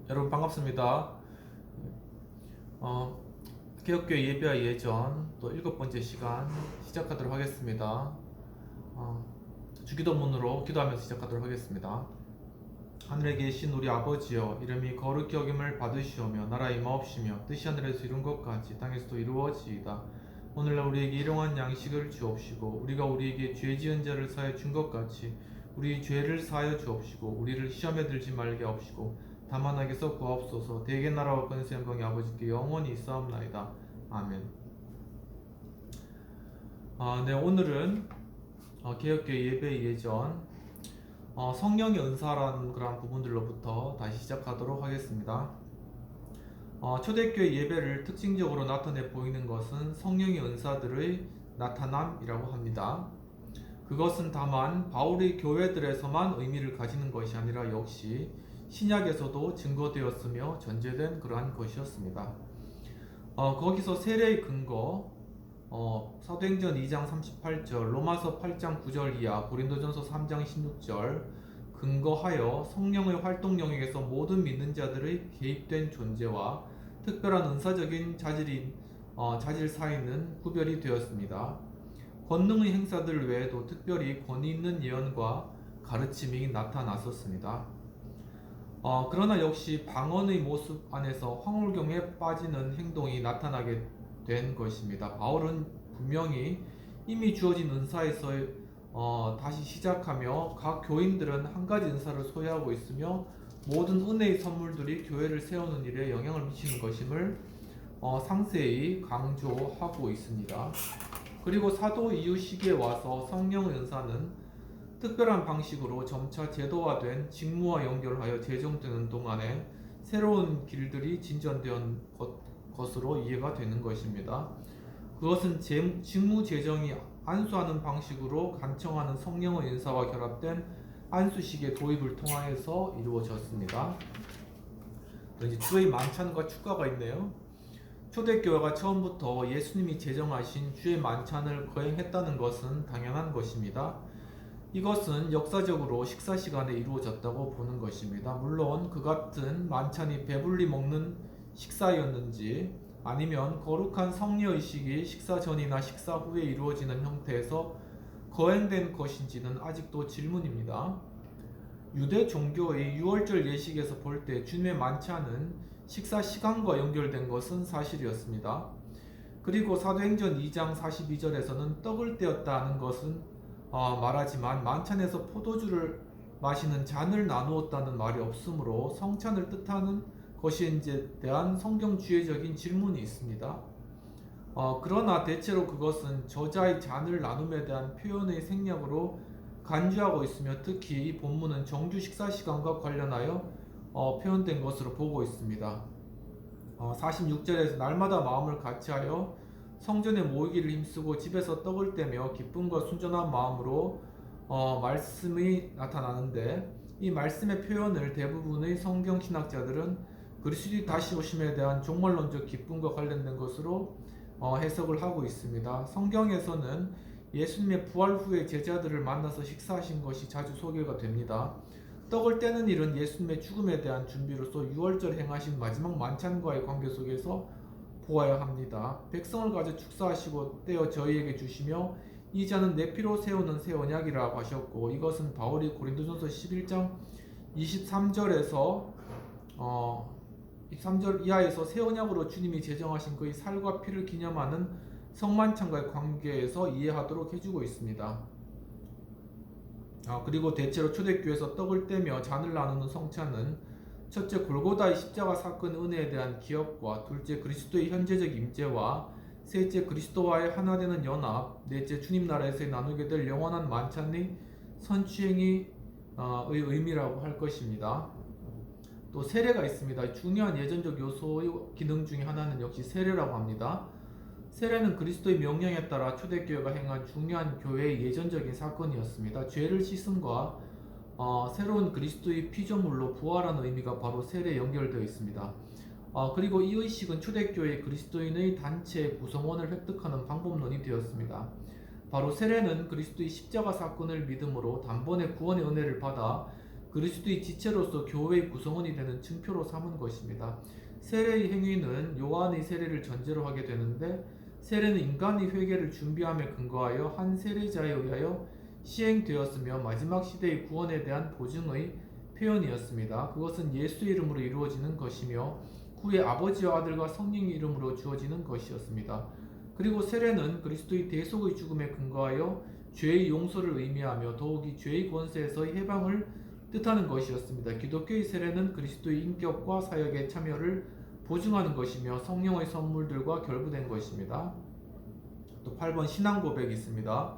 여러분 반갑습니다. 어, 개혁교회 예배와 예전 또 7번째 시간 시작하도록 하겠습니다. 어, 주기도문으로 기도하면서 시작하도록 하겠습니다. 하늘에 계신 우리 아버지여, 이름이 거룩히 여김을 받으시오며 나라 임하옵시며 뜻이 하늘에서 이룬 것 같이 땅에서도 이루어지이다. 오늘날 우리에게 일용할 양식을 주옵시고 우리가 우리에게 죄 지은 자를 사하여 준 것 같이 우리 죄를 사하여 주옵시고 우리를 시험에 들지 말게 하옵시고 다만 악에서 구하옵소서. 대개 나라와 권세 영광이 아버지께 영원히 있사옵나이다. 아멘. 네, 오늘은 개혁교회 예배 예전 성령의 은사라는 그런 부분들로부터 다시 시작하도록 하겠습니다. 초대교회 예배를 특징적으로 나타내 보이는 것은 성령의 은사들의 나타남이라고 합니다. 그것은 다만 바울의 교회들에서만 의미를 가지는 것이 아니라 역시 신약에서도 증거되었으며 전제된 그러한 것이었습니다. 거기서 세례의 근거, 사도행전 2장 38절, 로마서 8장 9절 이하, 고린도전서 3장 16절 근거하여 성령의 활동 영역에서 모든 믿는 자들의 개입된 존재와 특별한 은사적인 자질 사이는 구별이 되었습니다. 권능의 행사들 외에도 특별히 권위 있는 예언과 가르침이 나타났었습니다. 그러나 역시 방언의 모습 안에서 황홀경에 빠지는 행동이 나타나게 된 것입니다. 바울은 분명히 이미 주어진 은사에서 다시 시작하며 각 교인들은 한 가지 은사를 소유하고 있으며 모든 은혜의 선물들이 교회를 세우는 일에 영향을 미치는 것임을 상세히 강조하고 있습니다. 그리고 사도 이후 시기에 와서 성령의 은사는 특별한 방식으로 점차 제도화된 직무와 연결하여 제정되는 동안에 새로운 길들이 진전된 것으로 이해가 되는 것입니다. 그것은 직무 제정이 안수하는 방식으로 간청하는 성령의 은사와 결합된 안수식의 도입을 통하여서 이루어졌습니다. 이제 주의 만찬과 축가가 있네요. 초대교회가 처음부터 예수님이 제정하신 주의 만찬을 거행했다는 것은 당연한 것입니다. 이것은 역사적으로 식사 시간에 이루어졌다고 보는 것입니다. 물론 그 같은 만찬이 배불리 먹는 식사였는지 아니면 거룩한 성례의식이 식사 전이나 식사 후에 이루어지는 형태에서 거행된 것인지는 아직도 질문입니다. 유대 종교의 유월절 예식에서 볼 때 주님의 만찬은 식사 시간과 연결된 것은 사실이었습니다. 그리고 사도행전 2장 42절에서는 떡을 떼었다는 것은 말하지만 만찬에서 포도주를 마시는 잔을 나누었다는 말이 없으므로 성찬을 뜻하는 것인지에 대한 성경 주의적인 질문이 있습니다. 그러나 대체로 그것은 저자의 잔을 나눔에 대한 표현의 생략으로 간주하고 있으며 특히 이 본문은 정규 식사 시간과 관련하여 표현된 것으로 보고 있습니다. 46절에서 날마다 마음을 같이하여 성전에 모이기를 힘쓰고 집에서 떡을 떼며 기쁨과 순전한 마음으로 말씀이 나타나는데 이 말씀의 표현을 대부분의 성경 신학자들은 그리스도의 다시 오심에 대한 종말론적 기쁨과 관련된 것으로 해석을 하고 있습니다. 성경에서는 예수님의 부활 후에 제자들을 만나서 식사하신 것이 자주 소개가 됩니다. 떡을 떼는 일은 예수님의 죽음에 대한 준비로서 유월절 행하신 마지막 만찬과의 관계 속에서 보아야 합니다. 백성을 가져 축사하시고 떼어 저희에게 주시며 이 잔은 내 피로 세우는 새 언약이라고 하셨고, 이것은 바울이 고린도전서 11장 23절에서 23절 이하에서 새 언약으로 주님이 제정하신 그의 살과 피를 기념하는 성만찬과의 관계에서 이해하도록 해주고 있습니다. 그리고 대체로 초대교회에서 떡을 떼며 잔을 나누는 성찬은 첫째 골고다의 십자가 사건 은혜에 대한 기억과 둘째 그리스도의 현재적 임재와 셋째 그리스도와의 하나 되는 연합, 넷째 주님 나라에서 나누게 될 영원한 만찬의 선취행의 의미라고 할 것입니다. 또 세례가 있습니다. 중요한 예전적 요소의 기능 중에 하나는 역시 세례라고 합니다. 세례는 그리스도의 명령에 따라 초대교회가 행한 중요한 교회의 예전적인 사건이었습니다. 죄를 씻음과 새로운 그리스도의 피조물로 부활하는 의미가 바로 세례에 연결되어 있습니다. 그리고 이 의식은 초대교회 그리스도인의 단체 구성원을 획득하는 방법론이 되었습니다. 바로 세례는 그리스도의 십자가 사건을 믿음으로 단번에 구원의 은혜를 받아 그리스도의 지체로서 교회의 구성원이 되는 증표로 삼은 것입니다. 세례의 행위는 요한의 세례를 전제로 하게 되는데, 세례는 인간의 회개를 준비함에 근거하여 한 세례자에 의하여 시행되었으며 마지막 시대의 구원에 대한 보증의 표현이었습니다. 그것은 예수의 이름으로 이루어지는 것이며 후에 아버지와 아들과 성령의 이름으로 주어지는 것이었습니다. 그리고 세례는 그리스도의 대속의 죽음에 근거하여 죄의 용서를 의미하며 더욱이 죄의 권세에서의 해방을 뜻하는 것이었습니다. 기독교의 세례는 그리스도의 인격과 사역의 참여를 보증하는 것이며 성령의 선물들과 결부된 것입니다. 또 8번 신앙 고백이 있습니다.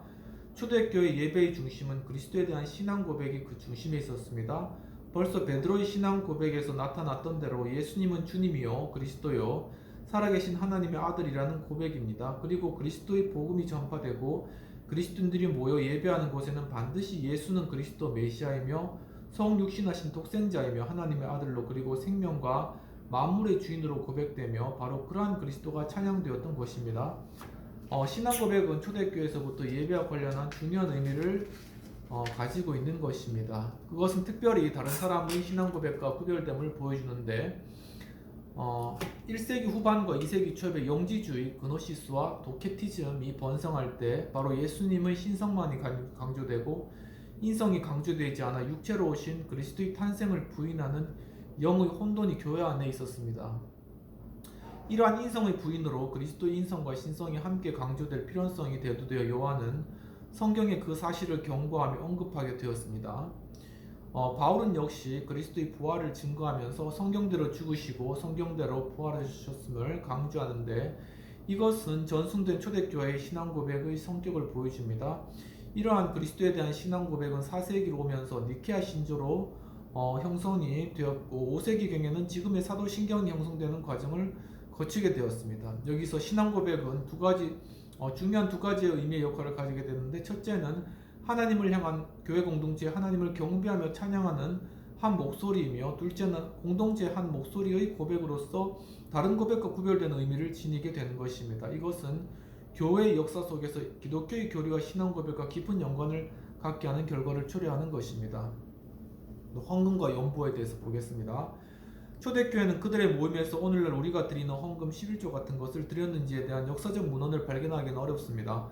초대교회 예배의 중심은 그리스도에 대한 신앙 고백이 그 중심에 있었습니다. 벌써 베드로의 신앙 고백에서 나타났던 대로 예수님은 주님이요 그리스도요 살아계신 하나님의 아들이라는 고백입니다. 그리고 그리스도의 복음이 전파되고 그리스도인들이 모여 예배하는 곳에는 반드시 예수는 그리스도 메시아이며 성육신하신 독생자이며 하나님의 아들로 그리고 생명과 만물의 주인으로 고백되며 바로 그러한 그리스도가 찬양되었던 것입니다. 신앙 고백은 초대교회에서부터 예배와 관련한 중요한 의미를 가지고 있는 것입니다. 그것은 특별히 다른 사람의 신앙 고백과 구별됨을 보여주는데 1세기 후반과 2세기 초에 영지주의, 그노시스와 도케티즘이 번성할 때 바로 예수님의 신성만이 강조되고 인성이 강조되지 않아 육체로 오신 그리스도의 탄생을 부인하는 영의 혼돈이 교회 안에 있었습니다. 이러한 인성의 부인으로 그리스도의 인성과 신성이 함께 강조될 필요성이 대두되어 요한은 성경에 그 사실을 경고하며 언급하게 되었습니다. 바울은 역시 그리스도의 부활을 증거하면서 성경대로 죽으시고 성경대로 부활하셨음을 강조하는데 이것은 전승된 초대교회의 신앙 고백의 성격을 보여줍니다. 이러한 그리스도에 대한 신앙 고백은 4세기로 오면서 니케아 신조로 형성이 되었고 5세기경에는 지금의 사도신경이 형성되는 과정을 거치게 되었습니다. 여기서 신앙 고백은 중요한 두 가지의 의미의 역할을 가지게 되는데 첫째는 하나님을 향한 교회 공동체 하나님을 경배하며 찬양하는 한 목소리이며 둘째는 공동체의 한 목소리의 고백으로서 다른 고백과 구별되는 의미를 지니게 되는 것입니다. 이것은 교회의 역사 속에서 기독교의 교리와 신앙 고백과 깊은 연관을 갖게 하는 결과를 초래하는 것입니다. 헌금과 연보에 대해서 보겠습니다. 초대교회는 그들의 모임에서 오늘날 우리가 드리는 헌금 11조 같은 것을 드렸는지에 대한 역사적 문헌을 발견하기는 어렵습니다.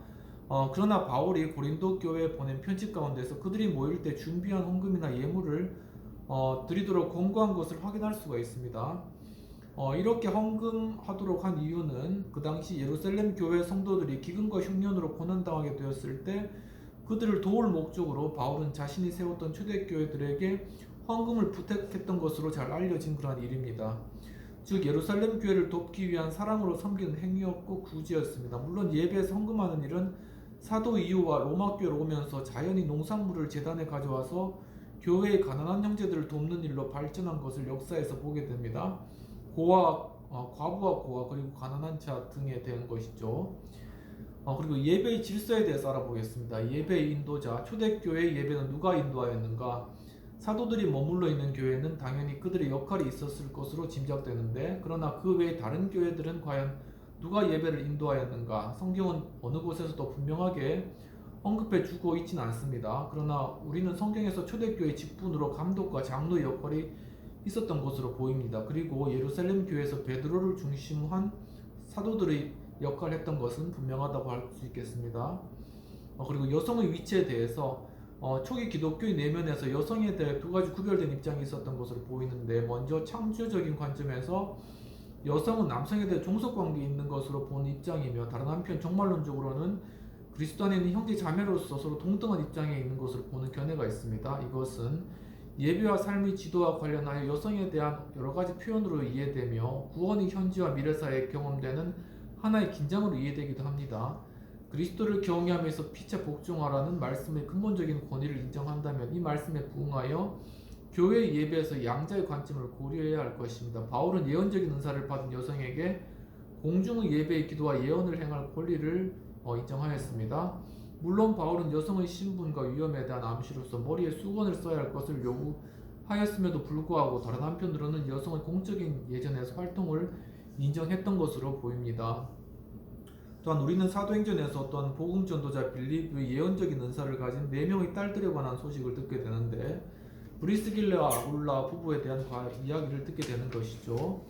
그러나 바울이 고린도 교회에 보낸 편지 가운데서 그들이 모일 때 준비한 헌금이나 예물을 드리도록 권고한 것을 확인할 수가 있습니다. 이렇게 헌금하도록 한 이유는 그 당시 예루살렘 교회 성도들이 기근과 흉년으로 고난당하게 되었을 때 그들을 도울 목적으로 바울은 자신이 세웠던 초대교회들에게 헌금을 부탁했던 것으로 잘 알려진 그러한 일입니다. 즉 예루살렘 교회를 돕기 위한 사랑으로 섬기는 행위였고 구제였습니다. 물론 예배에서 헌금하는 일은 사도 이후와 로마 교회로 오면서 자연히 농산물을 제단에 가져와서 교회의 가난한 형제들을 돕는 일로 발전한 것을 역사에서 보게 됩니다. 과부와 고아 그리고 가난한 자 등에 대한 것이죠. 그리고 예배의 질서에 대해서 알아보겠습니다. 예배의 인도자, 초대교회의 예배는 누가 인도하였는가? 사도들이 머물러 있는 교회는 당연히 그들의 역할이 있었을 것으로 짐작되는데 그러나 그 외의 다른 교회들은 과연 누가 예배를 인도하였는가? 성경은 어느 곳에서도 분명하게 언급해 주고 있지는 않습니다. 그러나 우리는 성경에서 초대교회 직분으로 감독과 장로의 역할이 있었던 것으로 보입니다. 그리고 예루살렘 교회에서 베드로를 중심한 사도들의 역할을 했던 것은 분명하다고 할 수 있겠습니다. 그리고 여성의 위치에 대해서 초기 기독교의 내면에서 여성에 대해 두 가지 구별된 입장이 있었던 것으로 보이는데 먼저 창조적인 관점에서 여성은 남성에 대해 종속관계에 있는 것으로 보는 입장이며 다른 한편 종말론적으로는 그리스도 안에 있는 형제 자매로서 서로 동등한 입장에 있는 것으로 보는 견해가 있습니다. 이것은 예배와 삶의 지도와 관련하여 여성에 대한 여러 가지 표현으로 이해되며 구원의 현지와 미래사에 경험되는 하나의 긴장으로 이해되기도 합니다. 그리스도를 경외하면서 피차 복종하라는 말씀의 근본적인 권위를 인정한다면 이 말씀에 부응하여 교회 예배에서 양자의 관점을 고려해야 할 것입니다. 바울은 예언적인 은사를 받은 여성에게 공중의 예배의 기도와 예언을 행할 권리를 인정하였습니다. 물론 바울은 여성의 신분과 위험에 대한 암시로서 머리에 수건을 써야 할 것을 요구하였음에도 불구하고 다른 한편으로는 여성의 공적인 예전에서 활동을 인정했던 것으로 보입니다. 또한 우리는 사도행전에서 어떤 복음전도자 빌립의 예언적인 은사를 가진 4명의 딸들에 관한 소식을 듣게 되는데 브리스길라와 아굴라 부부에 대한 이야기를 듣게 되는 것이죠.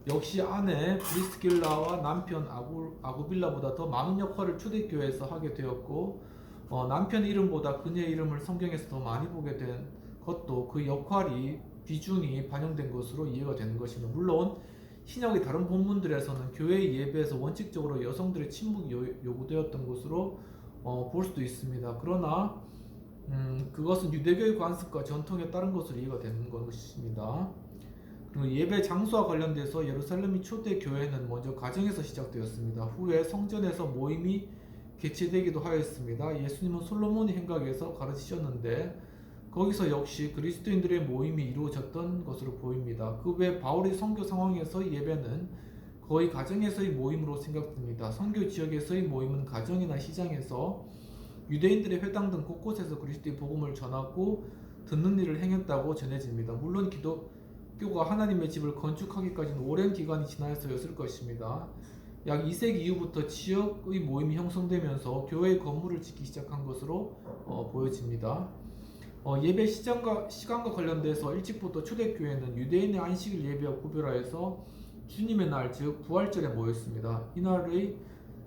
역시 아내 브리스길라와 남편 아구빌라보다 더 많은 역할을 초대교회에서 하게 되었고, 남편 이름보다 그녀의 이름을 성경에서 더 많이 보게 된 것도 그 역할이 비중이 반영된 것으로 이해가 되는 것입니다. 물론 신약의 다른 본문들에서는 교회의 예배에서 원칙적으로 여성들의 침묵이 요구되었던 것으로 볼 수도 있습니다. 그러나 그것은 유대교의 관습과 전통에 따른 것으로 이해가 되는 것입니다. 그리고 예배 장소와 관련돼서 예루살렘의 초대 교회는 먼저 가정에서 시작되었습니다. 후에 성전에서 모임이 개최되기도 하였습니다. 예수님은 솔로몬의 행각에서 가르치셨는데 거기서 역시 그리스도인들의 모임이 이루어졌던 것으로 보입니다. 그 외 바울의 선교 상황에서의 예배는 거의 가정에서의 모임으로 생각됩니다. 선교 지역에서의 모임은 가정이나 시장에서 유대인들의 회당 등 곳곳에서 그리스도의 복음을 전하고 듣는 일을 행했다고 전해집니다. 물론 기독교가 하나님의 집을 건축하기까지는 오랜 기간이 지나서였을 것입니다. 약 2세기 이후부터 지역의 모임이 형성되면서 교회의 건물을 짓기 시작한 것으로 보여집니다. 예배 시간과 관련돼서 일찍부터 초대교회는 유대인의 안식일 예배와 구별하여서 주님의 날, 즉 부활절에 모였습니다. 이날의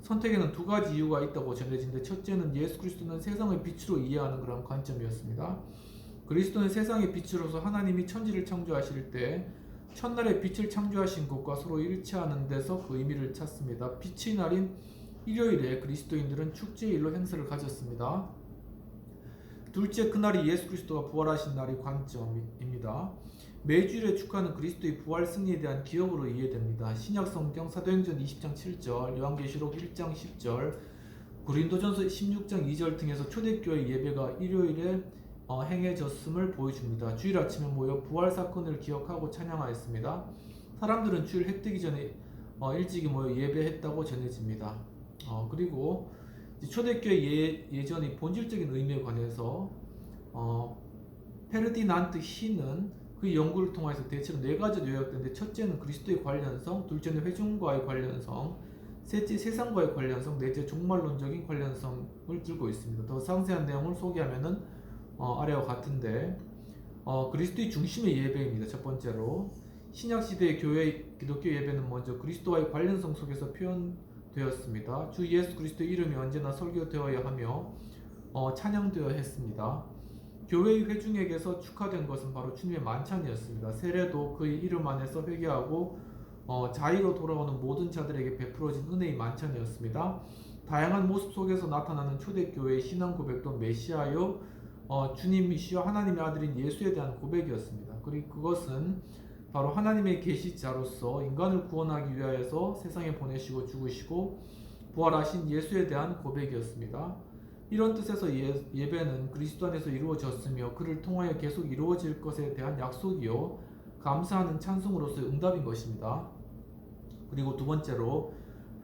선택에는 두 가지 이유가 있다고 전해지는데, 첫째는 예수 그리스도는 세상의 빛으로 이해하는 그런 관점이었습니다. 그리스도는 세상의 빛으로서 하나님이 천지를 창조하실 때 첫날에 빛을 창조하신 것과 서로 일치하는 데서 그 의미를 찾습니다. 빛의 날인 일요일에 그리스도인들은 축제일로 행사를 가졌습니다. 둘째, 그날이 예수 그리스도가 부활하신 날의 관점입니다. 매주일에 축하하는 그리스도의 부활 승리에 대한 기억으로 이해됩니다. 신약 성경 사도행전 20장 7절, 요한계시록 1장 10절, 고린도전서 16장 2절 등에서 초대교회 예배가 일요일에 행해졌음을 보여줍니다. 주일 아침에 모여 부활 사건을 기억하고 찬양하였습니다. 사람들은 주일 해 뜨기 전에 일찍이 모여 예배했다고 전해집니다. 그리고 초대교회 예전의 본질적인 의미에 관해서 페르디난트 히는 그 연구를 통해서 대체로 네 가지로 요약되는데, 첫째는 그리스도의 관련성, 둘째는 회중과의 관련성, 셋째 세상과의 관련성, 넷째 종말론적인 관련성을 들고 있습니다. 더 상세한 내용을 소개하면은 아래와 같은데, 그리스도의 중심의 예배입니다. 첫 번째로 신약 시대의 교회 기독교 예배는 먼저 그리스도와의 관련성 속에서 표현되었습니다. 주 예수 그리스도의 이름이 언제나 설교되어야 하며 찬양되어야 했습니다. 교회의 회중에게서 축하된 것은 바로 주님의 만찬이었습니다. 세례도 그의 이름 안에서 회개하고 자의로 돌아오는 모든 자들에게 베풀어진 은혜의 만찬이었습니다. 다양한 모습 속에서 나타나는 초대교회의 신앙 고백도 메시아요, 주님이시여 하나님의 아들인 예수에 대한 고백이었습니다. 그리고 그것은 바로 하나님의 계시자로서 인간을 구원하기 위하여서 세상에 보내시고 죽으시고 부활하신 예수에 대한 고백이었습니다. 이런 뜻에서 예배는 그리스도 안에서 이루어졌으며 그를 통하여 계속 이루어질 것에 대한 약속이요 감사하는 찬송으로서의 응답인 것입니다. 그리고 두 번째로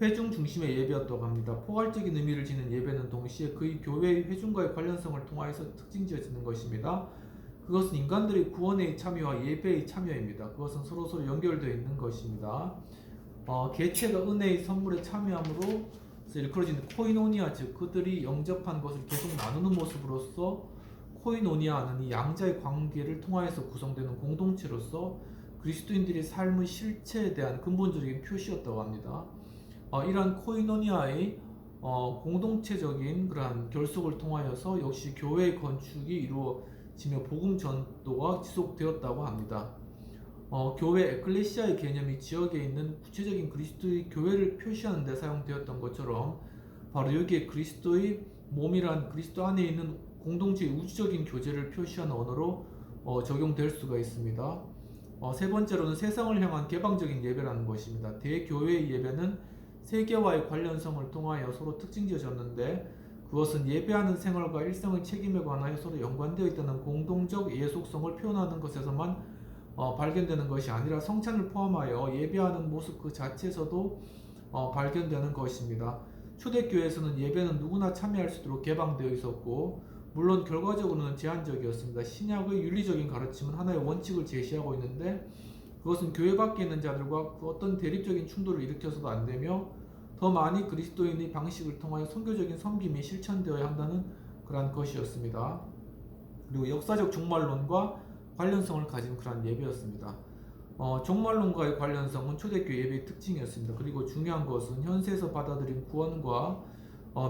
회중 중심의 예배였다고 합니다. 포괄적인 의미를 지닌 예배는 동시에 그의 교회의 회중과의 관련성을 통하여서 특징지어지는 것입니다. 그것은 인간들의 구원의 참여와 예배의 참여입니다. 그것은 서로 연결되어 있는 것입니다. 개체가 은혜의 선물에 참여함으로 일컬어지는 코이노니아, 즉 그들이 영접한 것을 계속 나누는 모습으로서 코이노니아는 이 양자의 관계를 통하여서 구성되는 공동체로서 그리스도인들의 삶의 실체에 대한 근본적인 표시였다고 합니다. 이러한 코이노니아의 공동체적인 그러한 결속을 통하여서 역시 교회의 건축이 이루어지며 복음 전도가 지속되었다고 합니다. 교회 에클레시아의 개념이 지역에 있는 구체적인 그리스도의 교회를 표시하는 데 사용되었던 것처럼 바로 여기에 그리스도의 몸이란 그리스도 안에 있는 공동체의 우주적인 교제를 표시하는 언어로 적용될 수가 있습니다. 세 번째로는 세상을 향한 개방적인 예배라는 것입니다. 대교회의 예배는 세계와의 관련성을 통하여 서로 특징지어졌는데, 그것은 예배하는 생활과 일상의 책임에 관하여 서로 연관되어 있다는 공동적 예속성을 표현하는 것에서만 발견되는 것이 아니라 성찬을 포함하여 예배하는 모습 그 자체에서도 발견되는 것입니다. 초대교회에서는 예배는 누구나 참여할 수 있도록 개방되어 있었고, 물론 결과적으로는 제한적이었습니다. 신약의 윤리적인 가르침은 하나의 원칙을 제시하고 있는데, 그것은 교회 밖에 있는 자들과 그 어떤 대립적인 충돌을 일으켜서도 안 되며, 더 많이 그리스도인의 방식을 통하여 선교적인 섬김이 실천되어야 한다는 그러한 것이었습니다. 그리고 역사적 종말론과 관련성을 가진 그런 예배였습니다. 종말론과의 관련성은 초대교회 예배의 특징이었습니다. 그리고 중요한 것은 현세에서 받아들인 구원과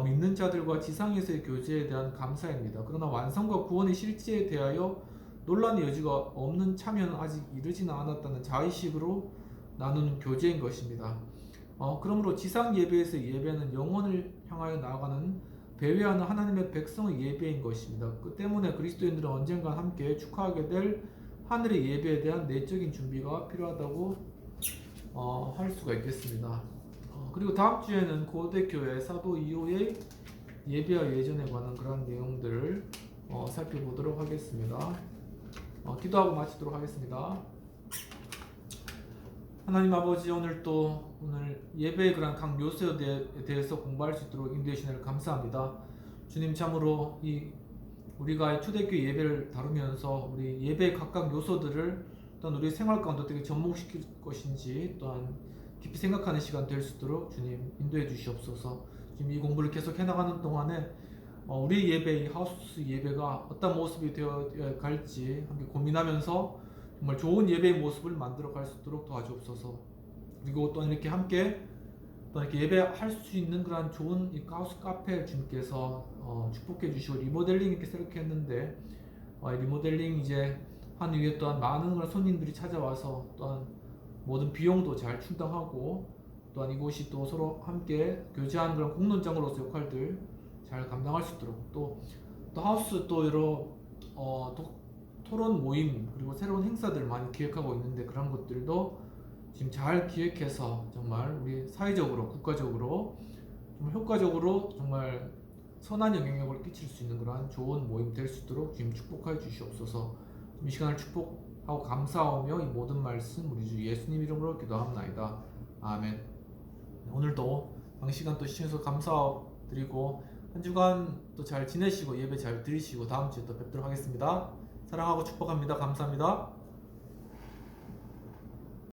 믿는 자들과 지상에서의 교제에 대한 감사입니다. 그러나 완성과 구원의 실제에 대하여 논란의 여지가 없는 참여는 아직 이르지는 않았다는 자의식으로 나누는 교제인 것입니다. 그러므로 지상 예배에서의 예배는 영혼을 향하여 나아가는 배회하는 하나님의 백성의 예배인 것입니다. 그 때문에 그리스도인들은 언젠가 함께 축하하게 될 하늘의 예배에 대한 내적인 준비가 필요하다고 할 수가 있겠습니다. 그리고 다음 주에는 고대교회 사도 이후의 예배와 예전에 관한 그런 내용들을 살펴보도록 하겠습니다. 기도하고 마치도록 하겠습니다. 하나님 아버지, 오늘 예배의 그런 각 요소에 대해서 공부할 수 있도록 인도해 주시는 감사합니다. 주님, 참으로 우리가 초대교회 예배를 다루면서 우리 예배의 각각 요소들을 또한 우리 생활 가운데 어떻게 접목시킬 것인지 또한 깊이 생각하는 시간 될 수 있도록 주님 인도해 주시옵소서. 지금 이 공부를 계속 해나가는 동안에 우리 예배, 이 하우스 예배가 어떤 모습이 되어 갈지 함께 고민하면서 정말 좋은 예배의 모습을 만들어 갈 수 있도록 도와주옵소서. 그리고 또 이렇게 함께 또 이렇게 예배할 수 있는 그런 좋은 이 하우스 카페 주님께서 축복해 주시고 리모델링 이렇게 새롭게 했는데 리모델링 이제 한 이후에 또한 많은 그런 손님들이 찾아와서 또한 모든 비용도 잘 충당하고 또한 이곳이 또 서로 함께 교제하는 그런 공론장으로서 역할들 잘 감당할 수 있도록 또 하우스 또 여러 토론 모임 그리고 새로운 행사들 많이 기획하고 있는데 그런 것들도 지금 잘 기획해서 정말 우리 사회적으로 국가적으로 정말 효과적으로 정말 선한 영향력을 끼칠 수 있는 그러한 좋은 모임 될 수 있도록 주님 축복하여 주시옵소서. 이 시간을 축복하고 감사하며 이 모든 말씀 우리 주 예수님 이름으로 기도합나이다. 아멘. 오늘도 방시간 또 시청해서 감사드리고 한 주간 또 잘 지내시고 예배 잘 드리시고 다음 주에 또 뵙도록 하겠습니다. 사랑하고 축복합니다. 감사합니다.